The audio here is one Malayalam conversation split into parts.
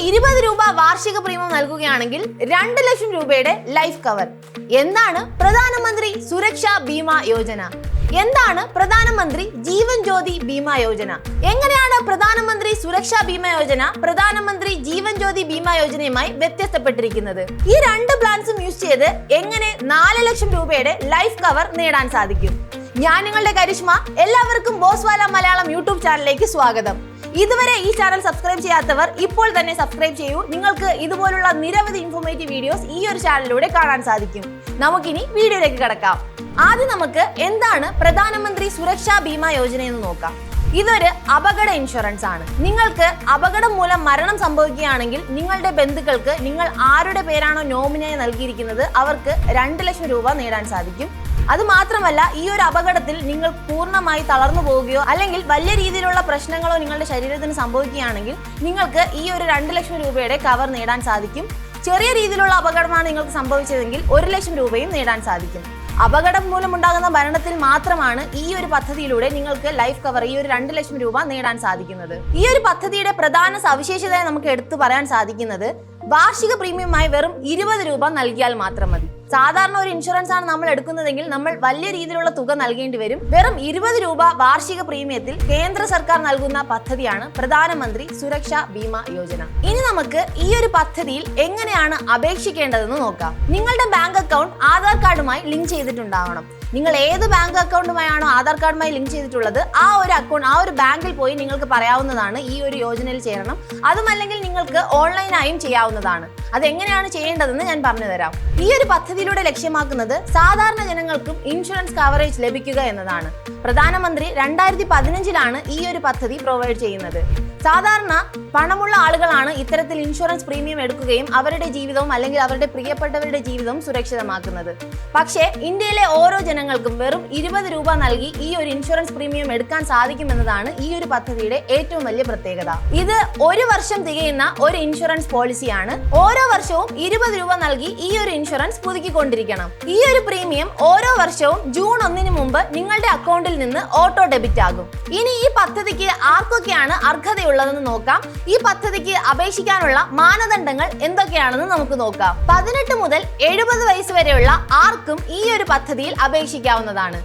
20 രൂപ വാർഷിക പ്രീമിയം നൽകുകയാണെങ്കിൽ 2 ലക്ഷം രൂപയുടെ ലൈഫ് കവർ. എന്താണ് പ്രധാനമന്ത്രി സുരക്ഷാ ബീമാ യോജന? എന്താണ് പ്രധാനമന്ത്രി ജീവൻ ജ്യോതി ബീമാ യോജന? എങ്ങനെയാണ് പ്രധാനമന്ത്രി സുരക്ഷാ ബീമാ യോജന പ്രധാനമന്ത്രി ജീവൻ ജ്യോതി ബീമാ യോജനയുമായി വ്യത്യസ്തപ്പെട്ടിരിക്കുന്നത്? ഈ രണ്ട് പ്ലാൻസും യൂസ് ചെയ്ത് എങ്ങനെ 4 ലക്ഷം രൂപയുടെ ലൈഫ് കവർ നേടാൻ സാധിക്കും? ഞാൻ നിങ്ങളുടെ കരിഷ്മ. എല്ലാവർക്കും ബോസ്വാല മലയാളം യൂട്യൂബ് ചാനലിലേക്ക് സ്വാഗതം. ഇതുവരെ ഈ ചാനൽ സബ്സ്ക്രൈബ് ചെയ്യാത്തവർ ഇപ്പോൾ തന്നെ സബ്സ്ക്രൈബ് ചെയ്യൂ. നിങ്ങൾക്ക് ഇതുപോലുള്ള നിരവധി ഇൻഫോർമേറ്റീവ് വീഡിയോസ് ഈ ഒരു ചാനലിലൂടെ കാണാൻ സാധിക്കും. നമുക്കിനി വീഡിയോയിലേക്ക് കടക്കാം. ആദ്യം നമുക്ക് എന്താണ് പ്രധാനമന്ത്രി സുരക്ഷാ ബീമാ യോജന എന്ന് നോക്കാം. ഇതൊരു അപകട ഇൻഷുറൻസ് ആണ്. നിങ്ങൾക്ക് അപകടം മൂലം മരണം സംഭവിക്കുകയാണെങ്കിൽ നിങ്ങളുടെ ബന്ധുക്കൾക്ക് നിങ്ങൾ ആരുടെ പേരാണോ നോമിനിയായി നൽകിയിരിക്കുന്നത് അവർക്ക് 2 ലക്ഷം രൂപ നേടാൻ സാധിക്കും. അത് മാത്രമല്ല, ഈ ഒരു അപകടത്തിൽ നിങ്ങൾ പൂർണ്ണമായി തളർന്നു പോവുകയോ അല്ലെങ്കിൽ വലിയ രീതിയിലുള്ള പ്രശ്നങ്ങളോ നിങ്ങളുടെ ശരീരത്തിന് സംഭവിക്കുകയാണെങ്കിൽ നിങ്ങൾക്ക് ഈ ഒരു 2 ലക്ഷം രൂപയുടെ കവർ നേടാൻ സാധിക്കും. ചെറിയ രീതിയിലുള്ള അപകടമാണ് നിങ്ങൾക്ക് സംഭവിച്ചതെങ്കിൽ 1 ലക്ഷം രൂപയും നേടാൻ സാധിക്കും. അപകടം മൂലമുണ്ടാകുന്ന മരണത്തിൽ മാത്രമാണ് ഈ ഒരു പദ്ധതിയിലൂടെ നിങ്ങൾക്ക് ലൈഫ് കവർ ഈ ഒരു 2 ലക്ഷം രൂപ നേടാൻ സാധിക്കുന്നത്. ഈ ഒരു പദ്ധതിയുടെ പ്രധാന സവിശേഷതയായി നമുക്ക് എടുത്തു പറയാൻ സാധിക്കുന്നത് വാർഷിക പ്രീമിയമായി വെറും 20 രൂപ നൽകിയാൽ മാത്രം മതി. സാധാരണ ഒരു ഇൻഷുറൻസ് ആണ് നമ്മൾ എടുക്കുന്നതെങ്കിൽ നമ്മൾ വലിയ രീതിയിലുള്ള തുക നൽകേണ്ടി വരും. വെറും 20 രൂപ വാർഷിക പ്രീമിയത്തിൽ കേന്ദ്ര സർക്കാർ നൽകുന്ന പദ്ധതിയാണ് പ്രധാനമന്ത്രി സുരക്ഷാ ബീമാ യോജന. ഇനി നമുക്ക് ഈ ഒരു പദ്ധതിയിൽ എങ്ങനെയാണ് അപേക്ഷിക്കേണ്ടതെന്ന് നോക്കാം. നിങ്ങളുടെ ബാങ്ക് അക്കൗണ്ട് ആധാർ കാർഡുമായി ലിങ്ക് ചെയ്തിട്ടുണ്ടാവണം. നിങ്ങൾ ഏത് ബാങ്ക് അക്കൗണ്ടുമായാണോ ആധാർ കാർഡുമായി ലിങ്ക് ചെയ്തിട്ടുള്ളത് ആ ഒരു ബാങ്കിൽ പോയി നിങ്ങൾക്ക് പറയാവുന്നതാണ് ഈ ഒരു യോജനയിൽ ചേരണം. അതുമല്ലെങ്കിൽ നിങ്ങൾക്ക് ഓൺലൈനായും ചെയ്യാവുന്നതാണ്. അതെങ്ങനെയാണ് ചെയ്യേണ്ടതെന്ന് ഞാൻ പറഞ്ഞു തരാം. ഈ ഒരു പദ്ധതിയിലൂടെ ലക്ഷ്യമാക്കുന്നത് സാധാരണ ജനങ്ങൾക്കും ഇൻഷുറൻസ് കവറേജ് ലഭിക്കുക എന്നതാണ്. പ്രധാനമന്ത്രി 2015 ഈ ഒരു പദ്ധതി പ്രൊവൈഡ് ചെയ്യുന്നത്. സാധാരണ പണമുള്ള ആളുകളാണ് ഇത്തരത്തിൽ ഇൻഷുറൻസ് പ്രീമിയം എടുക്കുകയും അവരുടെ ജീവിതവും അല്ലെങ്കിൽ അവരുടെ പ്രിയപ്പെട്ടവരുടെ ജീവിതവും സുരക്ഷിതമാക്കുന്നത്. പക്ഷേ ഇന്ത്യയിലെ ഓരോ ജനങ്ങൾക്കും വെറും 20 രൂപ നൽകി ഈ ഒരു ഇൻഷുറൻസ് പ്രീമിയം എടുക്കാൻ സാധിക്കുമെന്നതാണ് ഈ ഒരു പദ്ധതിയുടെ ഏറ്റവും വലിയ പ്രത്യേകത. ഇത് 1 വർഷം തികയുന്ന ഒരു ഇൻഷുറൻസ് പോളിസിയാണ്. ഓരോ വർഷവും 20 രൂപ നൽകി ഈ ഒരു ഇൻഷുറൻസ് പുതുക്കിക്കൊണ്ടിരിക്കണം. ഈ ഒരു പ്രീമിയം ഓരോ വർഷവും ജൂൺ 1 മുമ്പ് നിങ്ങളുടെ അക്കൗണ്ടിൽ നിന്ന് ഓട്ടോ ഡെബിറ്റ് ആകും. ഇനി ഈ പദ്ധതിക്ക് ആർക്കൊക്കെയാണ് അർഹതയുള്ളതെന്ന് നോക്കാം. ഈ പദ്ധതിക്ക് അപേക്ഷിക്കാനുള്ള മാനദണ്ഡങ്ങൾ എന്തൊക്കെയാണെന്ന് നമുക്ക് നോക്കാം. 18 മുതൽ 70 വയസ്സ് വരെയുള്ള ആർക്കും ഈ ഒരു പദ്ധതിയിൽ അപേക്ഷിക്കാവുന്നതാണ്.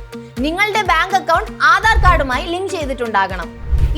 നിങ്ങളുടെ ബാങ്ക് അക്കൗണ്ട് ആധാർ കാർഡുമായി ലിങ്ക് ചെയ്തിട്ടുണ്ടാകണം.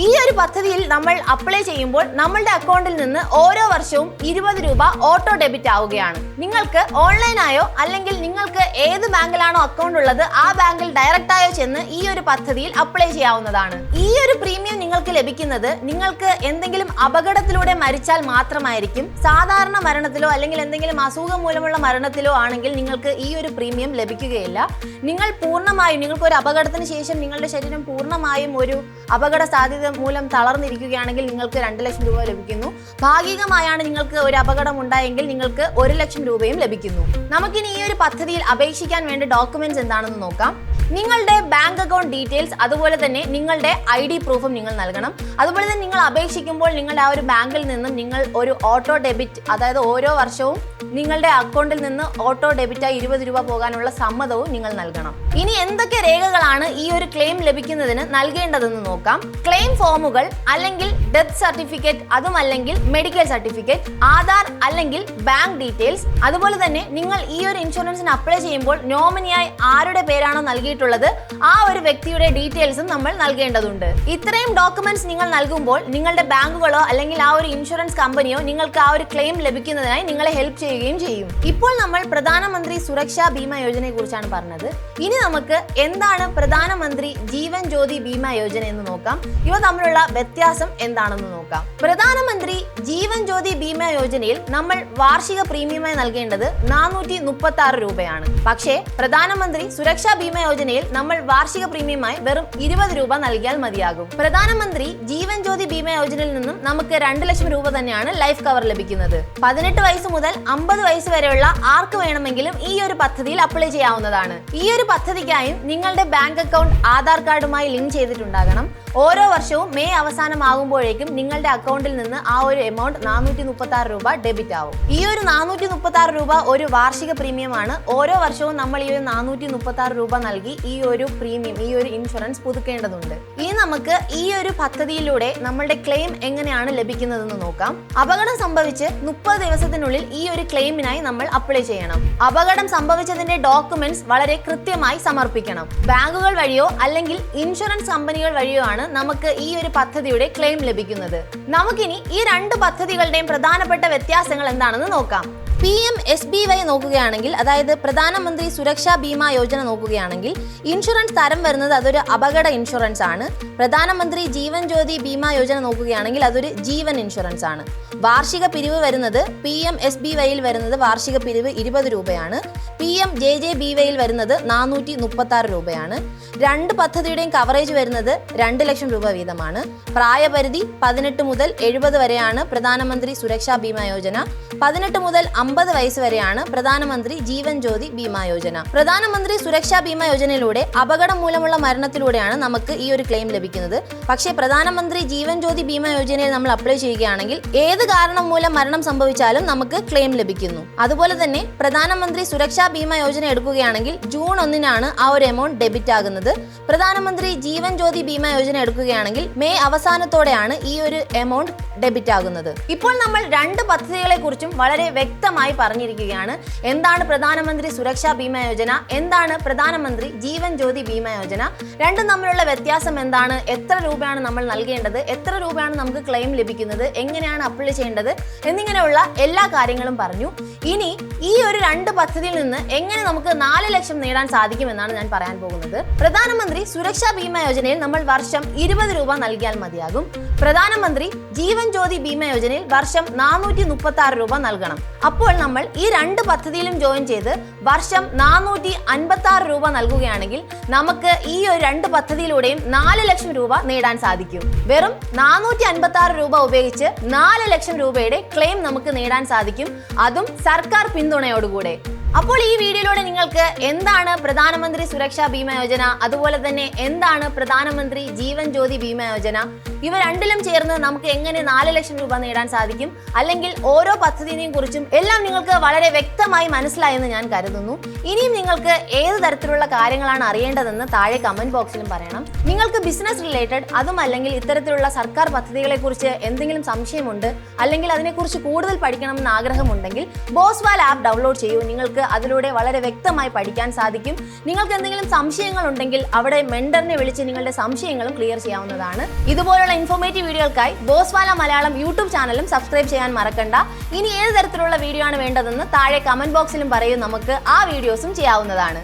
ഈ ഒരു പദ്ധതിയിൽ നമ്മൾ അപ്ലൈ ചെയ്യുമ്പോൾ നമ്മളുടെ അക്കൗണ്ടിൽ നിന്ന് ഓരോ വർഷവും 20 രൂപ ഓട്ടോ ഡെബിറ്റ് ആവുകയാണ്. നിങ്ങൾക്ക് ഓൺലൈനായോ അല്ലെങ്കിൽ നിങ്ങൾക്ക് ഏത് ബാങ്കിലാണോ അക്കൗണ്ട് ഉള്ളത് ആ ബാങ്കിൽ ഡയറക്റ്റ് ആയോ ചെന്ന് ഈ ഒരു പദ്ധതിയിൽ അപ്ലൈ ചെയ്യാവുന്നതാണ്. ഈ ഒരു പ്രീമിയം നിങ്ങൾക്ക് ലഭിക്കുന്നത് നിങ്ങൾക്ക് എന്തെങ്കിലും അപകടത്തിലൂടെ മരിച്ചാൽ മാത്രമായിരിക്കും. സാധാരണ മരണത്തിലോ അല്ലെങ്കിൽ എന്തെങ്കിലും അസുഖം മൂലമുള്ള മരണത്തിലോ ആണെങ്കിൽ നിങ്ങൾക്ക് ഈ ഒരു പ്രീമിയം ലഭിക്കുകയില്ല. നിങ്ങൾ പൂർണ്ണമായും നിങ്ങൾക്ക് ഒരു അപകടത്തിന് ശേഷം നിങ്ങളുടെ ശരീരം പൂർണ്ണമായും ഒരു അപകട സാധ്യത മൂലം തളർന്നിരിക്കുകയാണെങ്കിൽ നിങ്ങൾക്ക് 2 ലക്ഷം രൂപ ലഭിക്കുന്നു. ഭാഗികമായാണ് നിങ്ങൾക്ക് ഒരു അപകടം ഉണ്ടായെങ്കിൽ നിങ്ങൾക്ക് 1 ലക്ഷം രൂപയും ലഭിക്കുന്നു. നമുക്കിനി ഈ ഒരു പദ്ധതിയിൽ അപേക്ഷിക്കാൻ വേണ്ട ഡോക്യുമെന്റ്സ് എന്താണെന്ന് നോക്കാം. നിങ്ങളുടെ ബാങ്ക് അക്കൗണ്ട് ഡീറ്റെയിൽസ്, അതുപോലെ തന്നെ നിങ്ങളുടെ ID പ്രൂഫും നിങ്ങൾ നൽകണം. അതുപോലെ തന്നെ നിങ്ങൾ അപേക്ഷിക്കുമ്പോൾ നിങ്ങളുടെ ആ ഒരു ബാങ്കിൽ നിന്നും നിങ്ങൾ ഒരു ഓട്ടോ ഡെബിറ്റ്, അതായത് ഓരോ വർഷവും നിങ്ങളുടെ അക്കൗണ്ടിൽ നിന്ന് ഓട്ടോ ഡെബിറ്റായി 20 രൂപ പോകാനുള്ള സമ്മതവും നിങ്ങൾ നൽകണം. ഇനി എന്തൊക്കെ രേഖകളാണ് ഈ ഒരു ക്ലെയിം ലഭിക്കുന്നതിന് നൽകേണ്ടതെന്ന് നോക്കാം. ക്ലെയിം ഫോമുകൾ അല്ലെങ്കിൽ ഡെത്ത് സർട്ടിഫിക്കറ്റ്, അതുമല്ലെങ്കിൽ മെഡിക്കൽ സർട്ടിഫിക്കറ്റ്, ആധാർ അല്ലെങ്കിൽ ബാങ്ക് ഡീറ്റെയിൽസ്, അതുപോലെ തന്നെ നിങ്ങൾ ഈ ഒരു ഇൻഷുറൻസിന് അപ്ലൈ ചെയ്യുമ്പോൾ നോമിനിയായി ആരുടെ പേരാണോ നൽകിയിട്ടുള്ളത് ആ ഒരു വ്യക്തിയുടെ ഡീറ്റെയിൽസും നമ്മൾ നൽകേണ്ടതുണ്ട്. ഇത്രയും ഡോക്യുമെന്റ്സ് നിങ്ങൾ നൽകുമ്പോൾ നിങ്ങളുടെ ബാങ്കുകളോ അല്ലെങ്കിൽ ആ ഒരു ഇൻഷുറൻസ് കമ്പനിയോ നിങ്ങൾക്ക് ആ ഒരു ക്ലെയിം ലഭിക്കുന്നതിനായി നിങ്ങളെ ഹെൽപ്പ് ചെയ്യുകയും ചെയ്യും. ഇപ്പോൾ നമ്മൾ പ്രധാനമന്ത്രി സുരക്ഷാ ബീമാ യോജനയെ കുറിച്ചാണ് പറഞ്ഞത്. ഇനി നമുക്ക് എന്താണ് പ്രധാനമന്ത്രി ജീവൻ ജ്യോതി ബീമാ യോജന എന്ന് നോക്കാം. ഇവ തമ്മിലുള്ള വ്യത്യാസം എന്താണെന്ന് നോക്കാം. പ്രധാനമന്ത്രി ജീവൻ ജ്യോതി ബീമാ യോജനയിൽ നമ്മൾ വാർഷിക പ്രീമിയമായി നൽകേണ്ടത് 436 രൂപയാണ്. പക്ഷേ പ്രധാനമന്ത്രി സുരക്ഷാ ബീമാ യോജനയിൽ നമ്മൾ വാർഷിക പ്രീമിയമായി വെറും 20 രൂപ നൽകിയാൽ മതിയാകും. പ്രധാനമന്ത്രി ജീവൻ ജ്യോതി ബീമാ യോജനയിൽ നിന്നും നമുക്ക് 2 ലക്ഷം രൂപ തന്നെയാണ് ലൈഫ് കവർ ലഭിക്കുന്നത്. 18 വയസ്സ് മുതൽ 50 വയസ്സ് വരെയുള്ള ആർക്ക് വേണമെങ്കിലും ഈ ഒരു പദ്ധതിയിൽ അപ്ലൈ ചെയ്യാവുന്നതാണ്. ഈ ഒരു പദ്ധതിക്കായും നിങ്ങളുടെ ബാങ്ക് അക്കൗണ്ട് ആധാർ കാർഡുമായി ലിങ്ക് ചെയ്തിട്ടുണ്ടാകണം. ഓരോ വർഷവും മെയ് അവസാനമാകുമ്പോഴേക്കും നിങ്ങളുടെ അക്കൗണ്ടിൽ നിന്ന് ആ ഒരു എമൗണ്ട് 436 രൂപ ഡെബിറ്റ് ആവും. ഈ ഒരു 436 രൂപ ഒരു വാർഷിക പ്രീമിയമാണ്. ഓരോ വർഷവും നമ്മൾ ഈ ഒരു 436 രൂപ നൽകി ഈ ഒരു പ്രീമിയം, ഈ ഒരു ഇൻഷുറൻസ് പുതുക്കേണ്ടതുണ്ട്. ഇനി നമുക്ക് ഈ ഒരു പദ്ധതിയിലൂടെ നമ്മളുടെ ക്ലെയിം എങ്ങനെയാണ് ലഭിക്കുന്നതെന്ന് നോക്കാം. അപകടം സംഭവിച്ച് 30 ദിവസത്തിനുള്ളിൽ ഈ ഒരു ക്ലെയിമിനായി നമ്മൾ അപ്ലൈ ചെയ്യണം. അപകടം സംഭവിച്ചതിന്റെ ഡോക്യുമെന്റ്സ് വളരെ കൃത്യമായി സമർപ്പിക്കണം. ബാങ്കുകൾ വഴിയോ അല്ലെങ്കിൽ ഇൻഷുറൻസ് കമ്പനികൾ വഴിയോ ആണ് നമുക്ക് ഈ ഒരു പദ്ധതിയുടെ ക്ലെയിം ലഭിക്കുന്നത്. നമുക്കിനി ഈ രണ്ട് പദ്ധതികളുടെയും പ്രധാനപ്പെട്ട വ്യത്യാസങ്ങൾ എന്താണെന്ന് നോക്കാം. PMSBY നോക്കുകയാണെങ്കിൽ, അതായത് പ്രധാനമന്ത്രി സുരക്ഷാ ബീമാ യോജന നോക്കുകയാണെങ്കിൽ, ഇൻഷുറൻസ് തരം വരുന്നത് അതൊരു അപകട ഇൻഷുറൻസ് ആണ്. പ്രധാനമന്ത്രി ജീവൻ ജ്യോതി ബീമാ യോജന നോക്കുകയാണെങ്കിൽ അതൊരു ജീവൻ ഇൻഷുറൻസ് ആണ്. വാർഷിക പിരിവ് വരുന്നത് PMSBYയിൽ വരുന്നത് വാർഷിക പിരിവ് 20 രൂപയാണ്. PMJJBYയിൽ വരുന്നത് 436 രൂപയാണ്. രണ്ട് പദ്ധതിയുടെയും കവറേജ് വരുന്നത് 2 ലക്ഷം രൂപ വീതമാണ്. പ്രായപരിധി 18 മുതൽ 70 വരെയാണ് പ്രധാനമന്ത്രി സുരക്ഷാ ബീമാ യോജന. 18 മുതൽ 50 വയസ്സ് വരെയാണ് പ്രധാനമന്ത്രി ജീവൻ ജ്യോതി ബീമാ യോജന. പ്രധാനമന്ത്രി സുരക്ഷാ ബീമാ യോജനയിലൂടെ അപകടം മൂലമുള്ള മരണത്തിലൂടെയാണ് നമുക്ക് ഈ ഒരു ക്ലെയിം ലഭിക്കുന്നത്. പക്ഷേ പ്രധാനമന്ത്രി ജീവൻ ജ്യോതി ബീമാ യോജനയിൽ നമ്മൾ അപ്ലൈ ചെയ്യുകയാണെങ്കിൽ ഏത് കാരണം മൂലം മരണം സംഭവിച്ചാലും നമുക്ക് ക്ലെയിം ലഭിക്കുന്നു. അതുപോലെ തന്നെ പ്രധാനമന്ത്രി സുരക്ഷാ ബീമാ യോജന എടുക്കുകയാണെങ്കിൽ ജൂൺ 1-നാണ് ആ ഒരു എമൗണ്ട് ഡെബിറ്റ് ആകുന്നത്. പ്രധാനമന്ത്രി ജീവൻ ജ്യോതി ബീമാ യോജന എടുക്കുകയാണെങ്കിൽ മെയ് അവസാനത്തോടെയാണ് ഈ ഒരു എമൗണ്ട് ഡെബിറ്റ് ആകുന്നത്. ഇപ്പോൾ നമ്മൾ രണ്ട് പദ്ധതികളെ കുറിച്ചും വളരെ വ്യക്തമായി പറഞ്ഞിരിക്കുകയാണ്. എന്താണ് പ്രധാനമന്ത്രി സുരക്ഷാ ബീമാ യോജന, എന്താണ് പ്രധാനമന്ത്രി ജീവൻ ജ്യോതി ബീമാ യോജന, രണ്ടും തമ്മിലുള്ള വ്യത്യാസം എന്താണ്, എത്ര രൂപയാണ് നമ്മൾ നൽകേണ്ടത്, എത്ര രൂപയാണ് നമുക്ക് ക്ലെയിം ലഭിക്കുന്നത്, എങ്ങനെയാണ് അപ്ലൈ ചെയ്യേണ്ടത് എന്നിങ്ങനെയുള്ള എല്ലാ കാര്യങ്ങളും പറഞ്ഞു. ഇനി ഈ ഒരു രണ്ട് പദ്ധതിയിൽ നിന്ന് എങ്ങനെ നമുക്ക് 4 ലക്ഷം നേടാൻ സാധിക്കുമെന്നാണ് ഞാൻ പറയാൻ പോകുന്നത്. പ്രധാനമന്ത്രി സുരക്ഷാ ബീമാ യോജനയിൽ നമ്മൾ വർഷം 20 രൂപ നൽകിയാൽ മതിയാകും. പ്രധാനമന്ത്രി ജീവൻ ജ്യോതി ബീമാ യോജനയിൽ വർഷം 436 രൂപ നൽകണം. അപ്പോൾ നമ്മൾ ഈ രണ്ട് പദ്ധതിയിലും ജോയിൻ ചെയ്ത് വർഷം 456 രൂപ നൽകുകയാണെങ്കിൽ നമുക്ക് ഈ ഒരു രണ്ട് പദ്ധതിയിലൂടെയും 4 ലക്ഷം രൂപ നേടാൻ സാധിക്കും. വെറും 456 രൂപ ഉപയോഗിച്ച് 4 ലക്ഷം രൂപയുടെ ക്ലെയിം നമുക്ക് നേടാൻ സാധിക്കും, അതും സർക്കാർ പിന്തുണയോടുകൂടെ. അപ്പോൾ ഈ വീഡിയോയിലൂടെ നിങ്ങൾക്ക് എന്താണ് പ്രധാനമന്ത്രി സുരക്ഷാ ബീമാ യോജന, അതുപോലെ തന്നെ എന്താണ് പ്രധാനമന്ത്രി ജീവൻ ജ്യോതി ബീമാ യോജന, ഇവ രണ്ടിലും ചേർന്ന് നമുക്ക് എങ്ങനെ 4 ലക്ഷം രൂപ നേടാൻ സാധിക്കും, അല്ലെങ്കിൽ ഓരോ പദ്ധതിയെയും കുറിച്ചും എല്ലാം നിങ്ങൾക്ക് വളരെ വ്യക്തമായി മനസ്സിലായെന്ന് ഞാൻ കരുതുന്നു. ഇനിയും നിങ്ങൾക്ക് ഏത് തരത്തിലുള്ള കാര്യങ്ങളാണ് അറിയേണ്ടതെന്ന് താഴെ കമന്റ് ബോക്സിലും പറയണം. നിങ്ങൾക്ക് ബിസിനസ് റിലേറ്റഡ്, അതും അല്ലെങ്കിൽ ഇത്തരത്തിലുള്ള സർക്കാർ പദ്ധതികളെ കുറിച്ച് എന്തെങ്കിലും സംശയമുണ്ട്, അല്ലെങ്കിൽ അതിനെക്കുറിച്ച് കൂടുതൽ പഠിക്കണമെന്ന് ആഗ്രഹമുണ്ടെങ്കിൽ ബോസ്വാല ആപ്പ് ഡൗൺലോഡ് ചെയ്യൂ. നിങ്ങൾക്ക് അതിലൂടെ വളരെ വ്യക്തമായി പഠിക്കാൻ സാധിക്കും. നിങ്ങൾക്ക് എന്തെങ്കിലും സംശയങ്ങൾ ഉണ്ടെങ്കിൽ അവിടെ മെന്ററിനെ വിളിച്ച് നിങ്ങളുടെ സംശയങ്ങളും ക്ലിയർ ചെയ്യാവുന്നതാണ്. ഇതുപോലുള്ള ഇൻഫോർമേറ്റീവ് വീഡിയോകൾക്കായി ബോസ്വാല മലയാളം യൂട്യൂബ് ചാനലും സബ്സ്ക്രൈബ് ചെയ്യാൻ മറക്കണ്ട. ഇനി ഏത് തരത്തിലുള്ള വീഡിയോ ആണ് വേണ്ടതെന്ന് താഴെ കമന്റ് ബോക്സിലും പറയൂ, നമുക്ക് ആ വീഡിയോസും ചെയ്യാവുന്നതാണ്.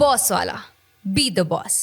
ബോസ്വാല, ബി ദ ബോസ്.